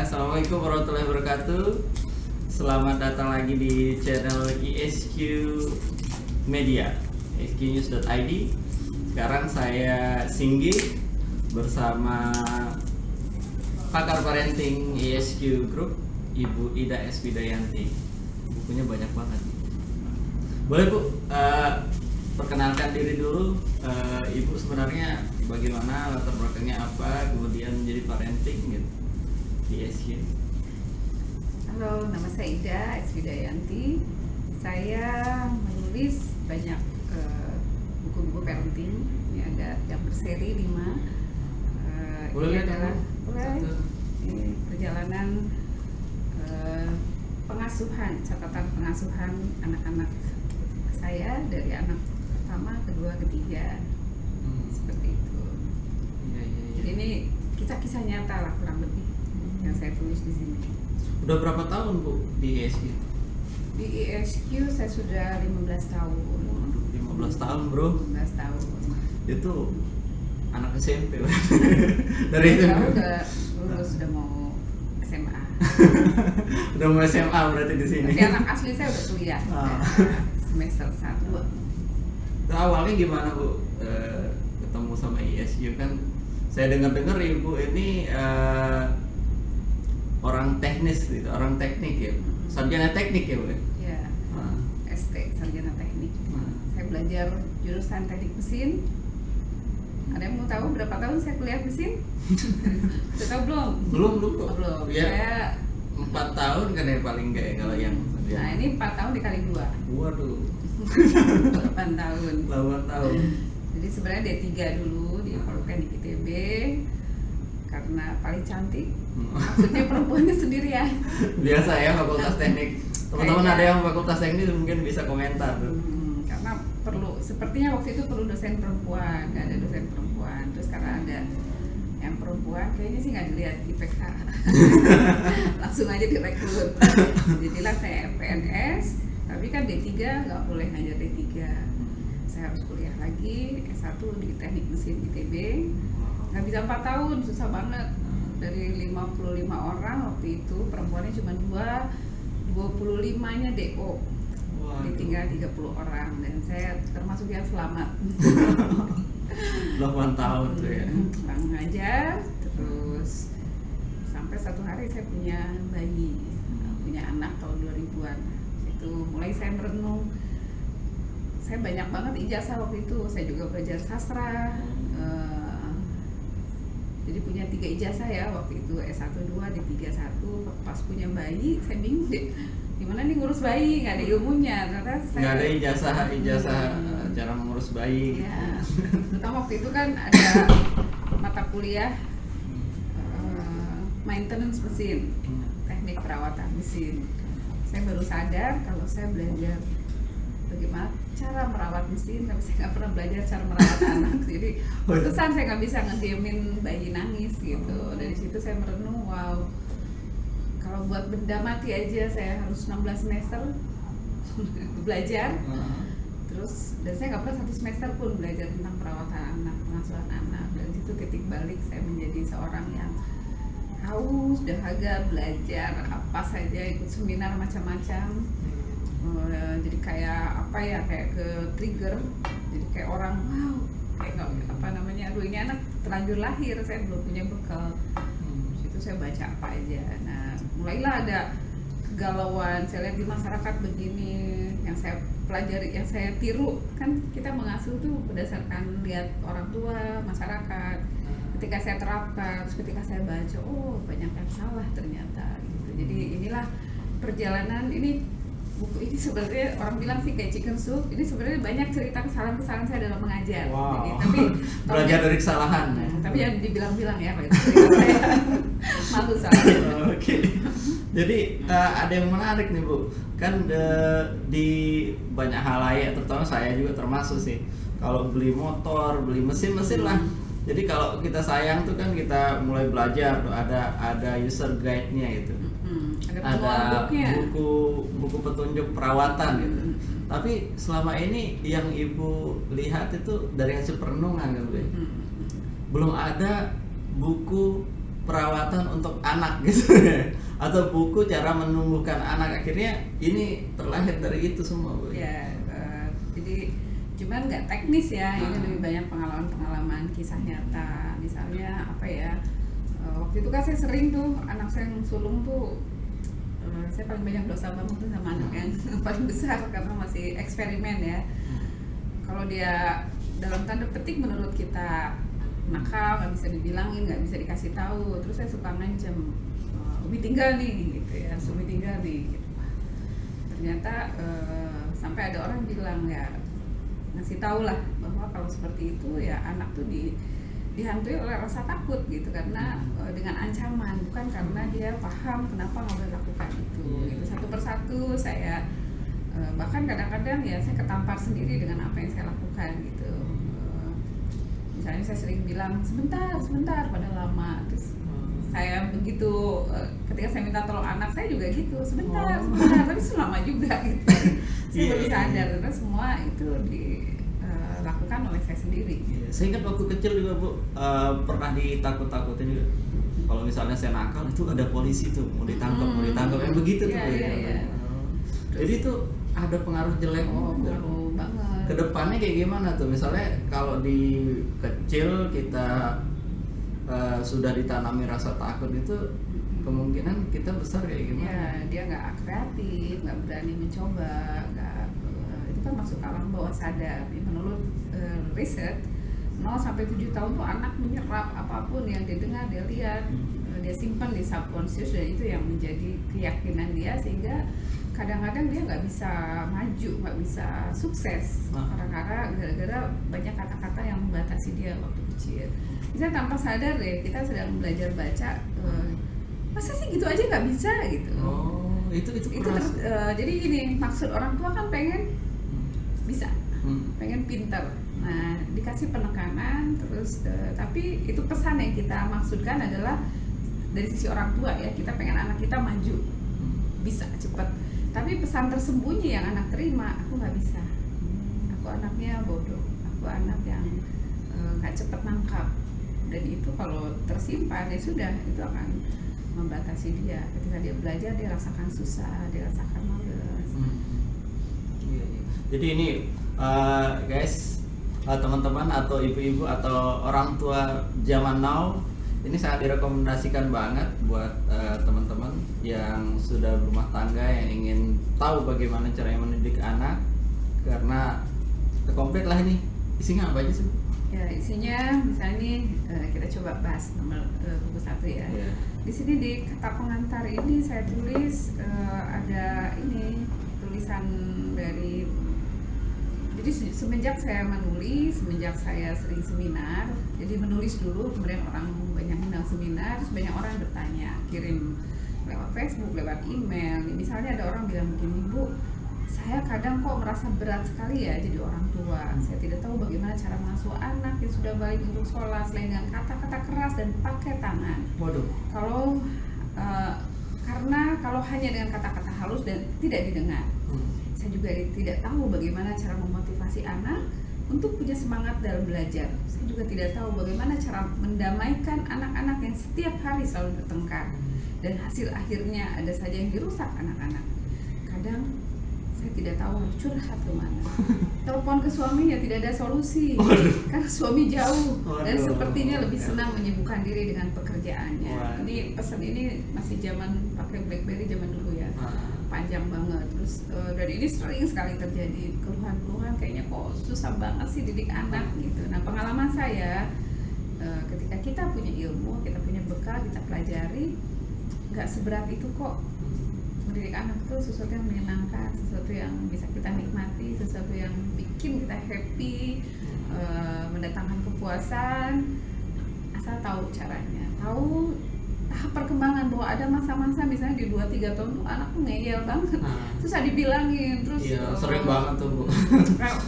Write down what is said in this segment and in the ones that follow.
Assalamualaikum warahmatullahi wabarakatuh. Selamat datang lagi di channel ISQ Media, isqnews.id. Sekarang saya Singgi bersama pakar parenting ISQ Group, Ibu Ida S. Widayanti. Bukunya banyak banget. Boleh Bu, perkenalkan diri dulu. Ibu sebenarnya bagaimana, latar belakangnya apa, kemudian menjadi parenting gitu di ISQ. Halo, nama saya Ida S. Widayanti. Saya menulis banyak buku-buku parenting. Ini ada yang berseri 5. Boleh ini lihat adalah satu. ini perjalanan pengasuhan, catatan pengasuhan anak-anak saya dari anak pertama, kedua, ketiga, seperti itu. Jadi ini kisah-kisah nyata lah kurang lebih yang saya tulis di sini. Udah berapa tahun Bu di ISQ? Di ISQ saya sudah 15 tahun. Waduh, 15 tahun bro. 15 tahun. Itu anak SMP dari itu. Saya udah lulus, sudah mau SMA. Udah mau SMA berarti di sini. Tapi anak asli saya udah kuliah. Semester 1. Itu awalnya gimana Bu ketemu sama ISQ? Kan saya dengar-dengar Ibu ini orang teknis gitu, orang teknik ya, sarjana teknik ya Bu? Ya, ST, sarjana teknik. Saya belajar jurusan teknik mesin. Ada yang mau tahu berapa tahun saya kuliah mesin? Sudah tahu belum? Belum Bu. Oh, belum. Ya, Saya 4 tahun kan ya paling enggak ya kalau yang sarjana. Nah, ini 4 tahun dikali 2. Waduh. 8 tahun. 8 tahun. Jadi sebenarnya D3 dulu di Politeknik ITB karena paling cantik. Maksudnya perempuannya sendirian. Biasa ya fakultas teknik. Teman-teman Kayaknya. ada yang fakultas teknik mungkin bisa komentar tuh. Karena sepertinya waktu itu perlu dosen perempuan, nggak ada dosen perempuan. Terus karena ada yang perempuan, kayaknya sih nggak dilihat IPK. Langsung aja direkrut. Jadilah saya PNS, tapi kan D3 nggak boleh ngajar D3. Saya harus kuliah lagi, S1 di Teknik Mesin ITB. Nggak bisa 4 tahun, susah banget. Dari 55 orang waktu itu, perempuannya cuma 2, 25-nya DO. Ditinggal 30 orang, dan saya termasuk yang selamat. 8 tahun tuh ya. Langsung aja, terus sampai satu hari saya punya bayi, punya anak tahun 2000-an. Itu mulai saya merenung. Saya banyak banget ijazah waktu itu, saya juga belajar sastra. Jadi punya 3 ijazah ya waktu itu, S1, 2, D3, 1. Pas punya bayi, saya bingung deh, gimana nih ngurus bayi, nggak ada ilmunya. Ternyata saya Nggak ada ijazah cara mengurus bayi. ya, terutama waktu itu kan ada mata kuliah maintenance mesin, teknik perawatan mesin. Saya baru sadar kalau saya belajar bagaimana cara merawat mesin, tapi saya nggak pernah belajar cara merawat anak. Jadi pantesan saya nggak bisa ngediemin bayi nangis gitu. Dari situ saya merenung, wow, kalau buat benda mati aja saya harus 16 semester belajar. Terus, dan saya nggak pernah 1 semester pun belajar tentang perawatan anak, pengasuhan anak. Dan situ titik balik saya menjadi seorang yang haus, dahaga, belajar apa saja, ikut seminar macam-macam. Jadi kayak apa ya, kayak ke trigger. Jadi kayak orang, wow, kayak nggak apa namanya, aduh ini anak terlanjur lahir, saya belum punya bekal. Situ saya baca apa aja. Nah, mulailah ada kegalauan. Saya lihat di masyarakat begini, yang saya pelajari, yang saya tiru. Kan kita mengasuh tuh berdasarkan lihat orang tua, masyarakat. Ketika saya terapkan, terus ketika saya baca, oh banyak yang salah ternyata gitu. Jadi inilah perjalanan ini. Buku ini sebenarnya orang bilang sih kayak chicken soup. Ini sebenarnya banyak cerita kesalahan-kesalahan saya dalam mengajar. Wow. Jadi, tapi Belajar dari kesalahan. tapi yang dibilang-bilang ya, kalau itu cerita saya malu soalnya. Oke. Jadi ada yang menarik nih Bu. Kan di banyak halayak, terutama saya juga termasuk sih. Kalau beli motor, beli mesin lah. Jadi kalau kita sayang tuh kan kita mulai belajar tuh, ada user guide-nya gitu. Ada buku petunjuk perawatan gitu. Tapi selama ini yang Ibu lihat itu dari hasil perenungan gitu ya. Belum ada buku perawatan untuk anak gitu ya, atau buku cara menumbuhkan anak, akhirnya ini terlahir dari itu semua Bu. Ya, jadi cuman nggak teknis ya, ini lebih banyak pengalaman-pengalaman kisah nyata. Misalnya apa ya, waktu itu kan saya sering tuh anak saya yang sulung tuh, saya paling banyak dosa banget tuh sama anak yang paling besar karena masih eksperimen ya. Kalau dia dalam tanda petik menurut kita nakal, nggak bisa dibilangin, nggak bisa dikasih tahu, terus saya suka ngancem, Umi tinggal nih gitu ya, Umi tinggal nih gitu. Ternyata sampai ada orang bilang ya, ngasih tahu lah bahwa kalau seperti itu ya anak tuh dihantui oleh rasa takut gitu, karena dengan ancaman, bukan karena dia paham kenapa nggak boleh lakukan itu. Gitu. Satu persatu saya bahkan kadang-kadang ya saya ketampar sendiri dengan apa yang saya lakukan gitu. Misalnya saya sering bilang sebentar pada lama, terus saya begitu ketika saya minta tolong anak saya juga gitu, sebentar tapi selama juga gitu. Saya baru sadar karena semua itu dilakukan oleh saya sendiri. Saya ingat waktu kecil juga Bu, pernah ditakut-takutin juga. Kalau misalnya saya nakal itu ada polisi tuh mau ditangkap yang begitu tuh ya. Jadi itu ada pengaruh jelek. Pengaruh banget. Kedepannya kayak gimana tuh? Misalnya kalau di kecil kita sudah ditanami rasa takut itu, kemungkinan kita besar kayak gimana? Ya, dia nggak kreatif, nggak berani mencoba, itu kan masuk alam bawah sadar. Menurut riset, 0-7 tahun tuh anak menyerap apapun yang dia dengar, dia lihat, dia simpan di subconscious, dan itu yang menjadi keyakinan dia, sehingga kadang-kadang dia nggak bisa maju, nggak bisa sukses gara-gara banyak kata-kata yang membatasi dia waktu kecil. Misalnya tanpa sadar deh, kita sedang belajar baca, masa sih gitu aja nggak bisa gitu. Itu keras. Jadi gini, maksud orang tua kan pengen bisa, pengen pinter. Nah, dikasih penekanan terus, tapi itu pesan yang kita maksudkan adalah dari sisi orang tua ya, kita pengen anak kita maju, bisa cepat. Tapi pesan tersembunyi yang anak terima, aku nggak bisa, aku anaknya bodoh, aku anak yang nggak cepat nangkap. Dan itu kalau tersimpan ya sudah, itu akan membatasi dia. Ketika dia belajar, dia rasakan susah, dia rasakan malas. Jadi ini guys, teman-teman atau ibu-ibu atau orang tua zaman now, ini sangat direkomendasikan banget buat teman-teman yang sudah berumah tangga, yang ingin tahu bagaimana caranya mendidik anak, karena komplit lah ini. Isinya apa aja sih? Ya, isinya misalnya nih, kita coba bahas nomor buku 1 ya. Di sini di kata pengantar ini saya tulis ada ini tulisan dari, jadi semenjak saya menulis, semenjak saya sering seminar, jadi menulis dulu, kemudian orang banyak undang seminar, terus banyak orang bertanya, kirim lewat Facebook, lewat email. Misalnya ada orang bilang begini, Bu, saya kadang kok merasa berat sekali ya jadi orang tua. Saya tidak tahu bagaimana cara mengasuh anak yang sudah balik untuk sekolah selain dengan kata-kata keras dan pakai tangan. Waduh. Karena kalau hanya dengan kata-kata halus dan tidak didengar. Saya juga tidak tahu bagaimana cara memotivasi anak untuk punya semangat dalam belajar. Saya juga tidak tahu bagaimana cara mendamaikan anak-anak yang setiap hari selalu bertengkar. Dan hasil akhirnya ada saja yang dirusak anak-anak. Kadang saya tidak tahu harus curhat kemana. Telepon ke suaminya tidak ada solusi. Karena suami jauh. Dan sepertinya lebih senang menyibukkan diri dengan pekerjaannya. Ini pesan ini masih zaman pakai BlackBerry zaman dulu ya. Panjang banget. Terus dan ini sering sekali terjadi keluhan-keluhan, kayaknya kok susah banget sih didik anak gitu. Nah, pengalaman saya ketika kita punya ilmu, kita punya bekal, kita pelajari, nggak seberat itu kok. Mendidik anak itu sesuatu yang menyenangkan, sesuatu yang bisa kita nikmati, sesuatu yang bikin kita happy, mendatangkan kepuasan, asal tahu caranya, tahu tahap perkembangan, bahwa ada masa-masa misalnya di 2-3 tahun tuh anak tuh ngeyel banget, susah dibilangin, terus sering banget tuh Bu.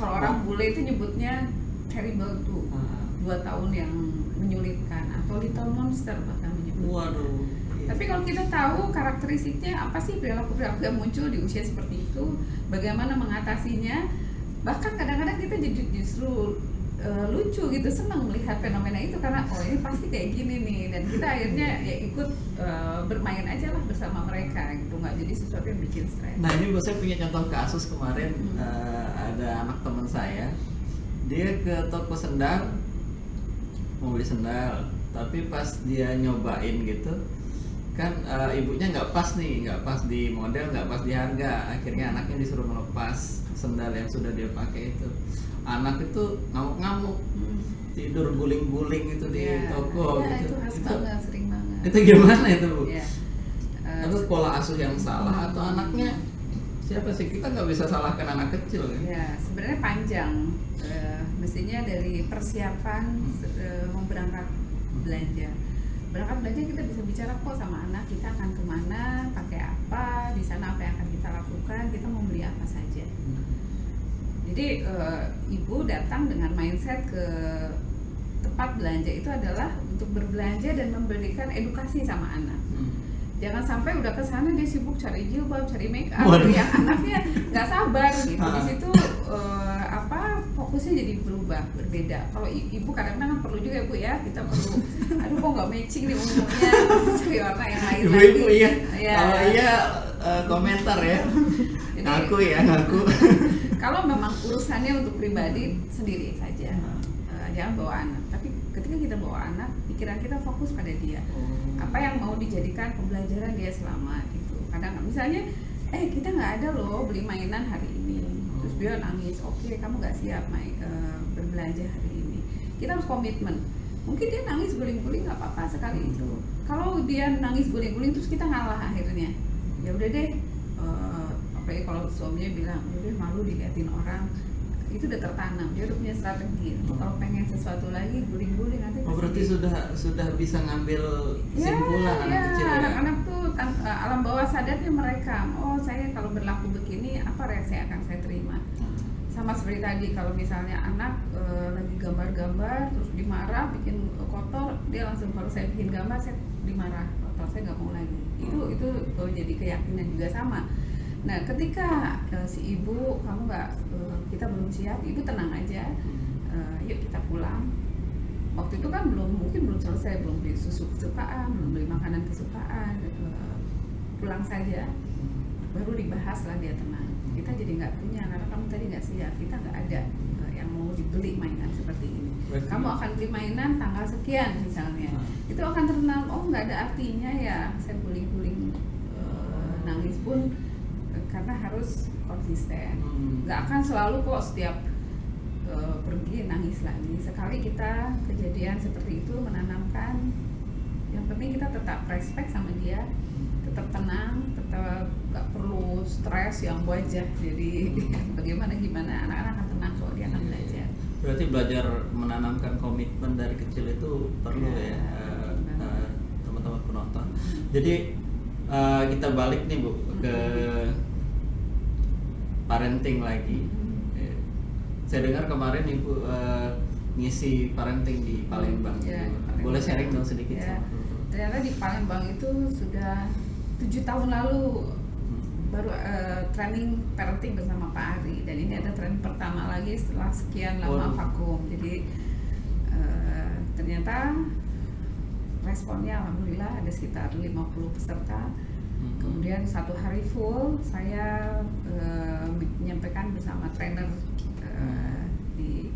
Kalau orang bule itu nyebutnya terrible tuh, 2 tahun yang menyulitkan, atau little monster bahkan menyebutnya. Waduh. Tapi kalau kita tahu karakteristiknya apa sih perilaku-perilaku yang muncul di usia seperti itu, bagaimana mengatasinya, bahkan kadang-kadang kita justru lucu gitu, senang melihat fenomena itu karena oh ini pasti kayak gini nih, dan kita akhirnya ya ikut bermain aja lah bersama mereka gitu, nggak jadi sesuatu yang bikin stres. Nah ini saya punya contoh kasus kemarin. Ada anak teman saya, dia ke toko sendal mau beli sendal, tapi pas dia nyobain gitu kan ibunya nggak pas di model, nggak pas di harga, akhirnya anaknya disuruh melepas sendal yang sudah dia pakai itu. Anak itu ngamuk-ngamuk, tidur guling-guling itu di toko gitu. Itu khas banget, sering banget. Itu gimana itu Bu? Ya. Itu pola asuh yang salah atau anaknya siapa sih? Kita nggak bisa salahkan anak kecil kan? Ya sebenarnya panjang, mestinya dari persiapan mau berangkat belanja. Berangkat belanja kita bisa bicara kok sama anak, kita akan kemana, pakai apa, di sana apa yang akan kita lakukan, kita mau beli apa saja. Jadi ibu datang dengan mindset ke tempat belanja itu adalah untuk berbelanja dan memberikan edukasi sama anak. Jangan sampai udah ke sana dia sibuk cari jilbab, cari make up, yang anaknya nggak sabar gitu. Di situ fokusnya jadi berubah, berbeda. Kalau ibu kadang-kadang perlu juga ya Bu ya, kita perlu aduh kok nggak matching nih ungunya, cari warna yang lain lagi. Ibu iya. Kalau iya komentar ya. Jadi, ngaku. Kalau memang urusannya untuk pribadi sendiri saja, jangan bawa anak. Tapi ketika kita bawa anak, pikiran kita fokus pada dia. Apa yang mau dijadikan pembelajaran dia selama itu. Kadang misalnya, kita nggak ada loh beli mainan hari ini. Terus dia nangis, oke, kamu nggak siap berbelanja hari ini. Kita harus komitmen. Mungkin dia nangis guling-guling nggak apa-apa sekali itu. Kalau dia nangis guling-guling terus kita ngalah akhirnya. Ya udah deh. Apalagi kalau suaminya bilang udah malu diliatin orang, itu udah tertanam, dia udah punya strategi. Kalau pengen sesuatu lagi guling-guling nanti berarti sudah bisa ngambil kesimpulan anak kecil ya? Anak-anak tuh alam bawah sadarnya mereka, oh saya kalau berlaku begini apa reaksi yang akan saya terima. Sama seperti tadi, kalau misalnya anak lagi gambar-gambar terus dimarah bikin kotor, dia langsung kalau saya bikin gambar saya dimarah kotor, saya nggak mau lagi. Itu jadi keyakinan juga sama. Nah, ketika si ibu, kamu kita belum siap, ibu tenang aja, yuk kita pulang. Waktu itu kan mungkin belum selesai, belum beli susu kesukaan, belum beli makanan kesukaan, pulang saja, baru dibahas lah dia tenang. Kita jadi nggak punya, karena kamu tadi nggak siap, kita nggak ada yang mau dibeli mainan seperti ini. Kamu akan beli mainan tanggal sekian misalnya, itu akan tertanam, oh nggak ada artinya ya, saya guling-guling nangis pun, karena harus konsisten, nggak akan selalu kok setiap pergi nangis lagi. Sekali kita kejadian seperti itu menanamkan, yang penting kita tetap respect sama dia, tetap tenang, tetap nggak perlu stres yang wajah. Jadi bagaimana anak-anak akan tenang kalau dia akan belajar. Berarti belajar menanamkan komitmen dari kecil itu perlu ya teman-teman penonton. Jadi kita balik nih Bu ke parenting lagi. Saya dengar kemarin Ibu ngisi parenting di Palembang. Boleh sharing dong sedikit? Ternyata di Palembang itu sudah 7 tahun lalu baru training parenting bersama Pak Ari, dan ini ada training pertama lagi setelah sekian lama vakum. Jadi ternyata responnya alhamdulillah ada sekitar 50 peserta. Kemudian 1 hari full saya menyampaikan bersama trainer di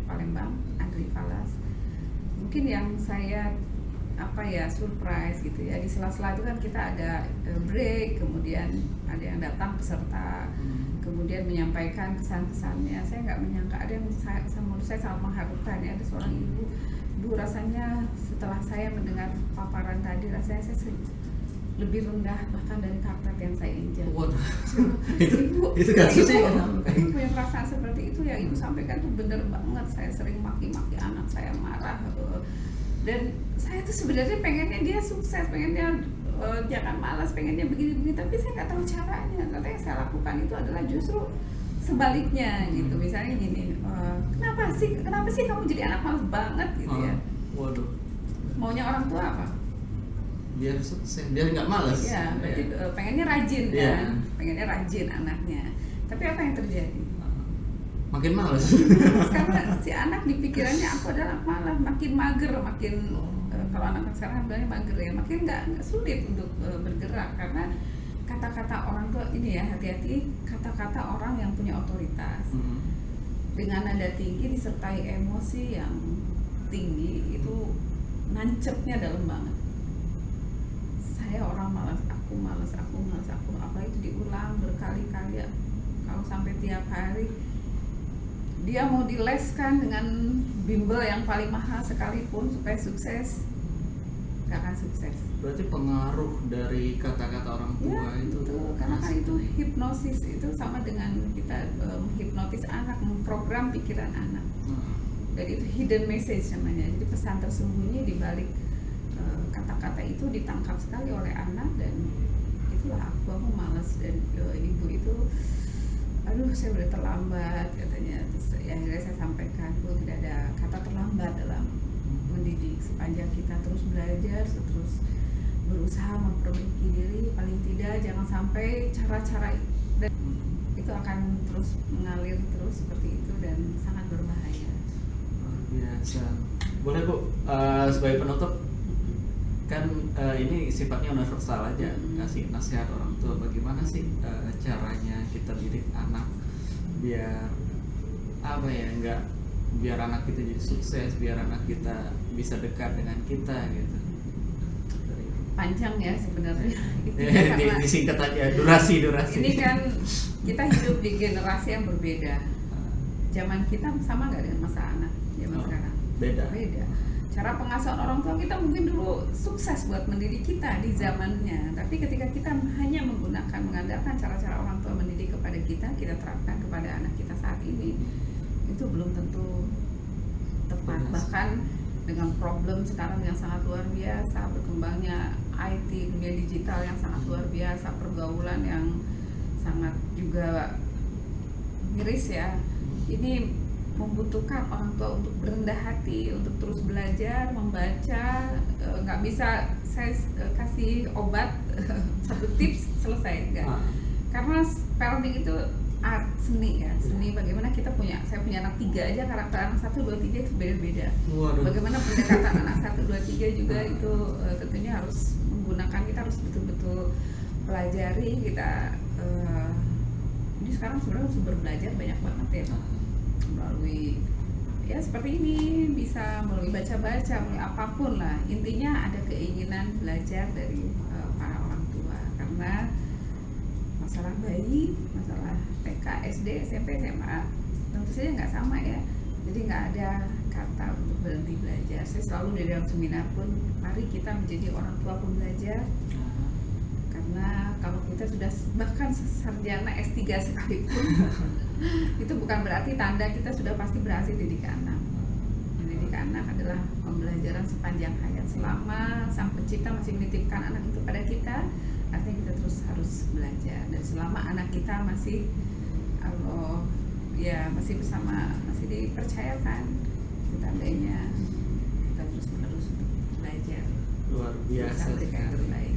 Palembang, Andri Falas. Mungkin yang saya surprise gitu ya, di sela-sela itu kan kita ada break, kemudian ada yang datang peserta, kemudian menyampaikan kesan-kesannya. Saya nggak menyangka, ada yang menurut saya sangat mengharukan ya, ada seorang ibu, rasanya setelah saya mendengar paparan tadi, rasanya saya lebih rendah bahkan dari karpet yang saya injak. Itu kasusnya ibu punya perasaan seperti itu ya, ibu sampaikan tuh bener banget. Saya sering maki-maki anak saya, marah, dan saya tuh sebenarnya pengennya dia sukses, pengennya jangan malas, pengennya begini-begini, tapi saya nggak tahu caranya. Ternyata yang saya lakukan itu adalah justru sebaliknya gitu. Misalnya gini, kenapa sih kamu jadi anak malas banget gitu ya? Waduh. Maunya orang tua apa? Biar sukses, biar nggak malas. Ya, berarti pengennya rajin kan, pengennya rajin anaknya. Tapi apa yang terjadi? makin males. Karena si anak di pikirannya aku adalah malah makin mager, makin kalau anak sekarang bilangnya mager ya, makin nggak sulit untuk bergerak karena kata-kata orang tua ini ya, hati-hati kata-kata orang yang punya otoritas dengan nada tinggi disertai emosi yang tinggi itu nancepnya dalam banget. Saya orang malas, aku apa itu diulang berkali-kali ya. Kalau sampai tiap hari dia mau dileskan dengan bimbel yang paling mahal sekalipun supaya sukses, gak akan sukses. Berarti pengaruh dari kata-kata orang tua Ya, itu karena kan itu hipnosis, itu sama dengan kita menghipnotis anak, memprogram pikiran anak. Jadi itu hidden message namanya. Jadi pesan tersembunyi di balik kata-kata itu ditangkap sekali oleh anak, dan itulah aku malas. Dan ibu itu, aduh saya udah terlambat katanya. Terus ya, akhirnya saya sampaikan, Bu, tidak ada kata terlambat dalam mendidik. Sepanjang kita terus belajar, terus berusaha memperbaiki diri, paling tidak jangan sampai cara-cara itu akan terus mengalir terus seperti itu dan sangat berbahaya. Luar biasa. Boleh Bu, sebagai penutup, kan ini sifatnya universal aja, kasih nasihat orang tua, bagaimana sih caranya kita didik anak biar apa ya, enggak biar anak kita jadi sukses, biar anak kita bisa dekat dengan kita gitu. Panjang ya sebenarnya. Disingkat aja, durasi. Ini kan kita hidup di generasi yang berbeda. Zaman kita sama nggak dengan masa anak zaman sekarang? Beda. Cara pengasuhan orang tua kita mungkin dulu sukses buat mendidik kita di zamannya, tapi ketika kita hanya mengandalkan cara-cara orang tua mendidik kepada kita terapkan kepada anak kita saat ini, itu belum tentu tepat. Bahkan dengan problem sekarang yang sangat luar biasa, berkembangnya IT, dunia digital yang sangat luar biasa, pergaulan yang sangat juga miris ya, ini membutuhkan orang tua untuk berendah hati, untuk terus belajar, membaca. Nggak bisa saya kasih obat satu tips selesai, enggak. Karena parenting itu art, seni ya, seni. Bagaimana saya punya anak 3 aja, karakter anak 1, 2, 3 itu beda-beda. Waduh. Bagaimana pendekatan anak 1, 2, 3 juga itu tentunya harus menggunakan, kita harus betul-betul pelajari kita. Ini sekarang sebenarnya sumber belajar banyak banget ya, melalui ya seperti ini, bisa melalui baca-baca, melalui apapun lah. Intinya ada keinginan belajar dari para orang tua, karena masalah bayi, masalah TK, SD, SMP, SMA tentu saja nggak sama ya. Jadi nggak ada kata untuk berhenti belajar. Saya selalu di dalam seminar pun, mari kita menjadi orang tua pembelajar. Karena kalau kita sudah bahkan sarjana S3 sekalipun itu bukan berarti tanda kita sudah pasti berhasil didik anak. Mendidik anak adalah pembelajaran sepanjang hayat. Selama Sang Pencipta masih menitipkan anak itu pada kita, artinya kita terus harus belajar. Dan selama anak kita masih masih bersama, masih dipercayakan, itu tandanya kita terus menerus untuk belajar. Luar biasa. Terbaik.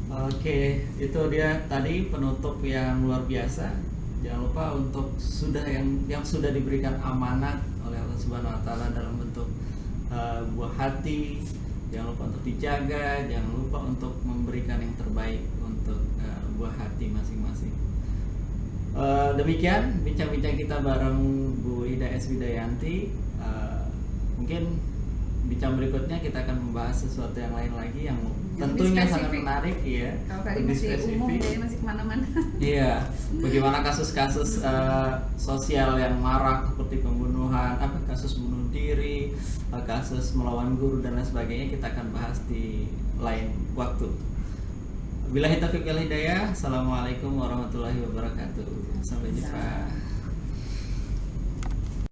Oke, itu dia tadi penutup yang luar biasa. Jangan lupa untuk yang sudah diberikan amanat oleh Allah Subhanahu Wa Taala dalam bentuk buah hati, jangan lupa untuk dijaga, jangan lupa untuk memberikan yang terbaik untuk buah hati masing-masing. Demikian bincang-bincang kita bareng Bu Ida S. Widayanti. Mungkin bincang berikutnya kita akan membahas sesuatu yang lain lagi yang tentunya sangat menarik ya. Kalau tadi masih umum, jadi masih kemana-mana. Iya, bagaimana kasus-kasus sosial yang marak seperti pembunuhan, kasus bunuh diri, kasus melawan guru dan lain sebagainya, kita akan bahas di lain waktu. Billahi taufiq wal hidayah. Assalamualaikum warahmatullahi wabarakatuh. Sampai jumpa.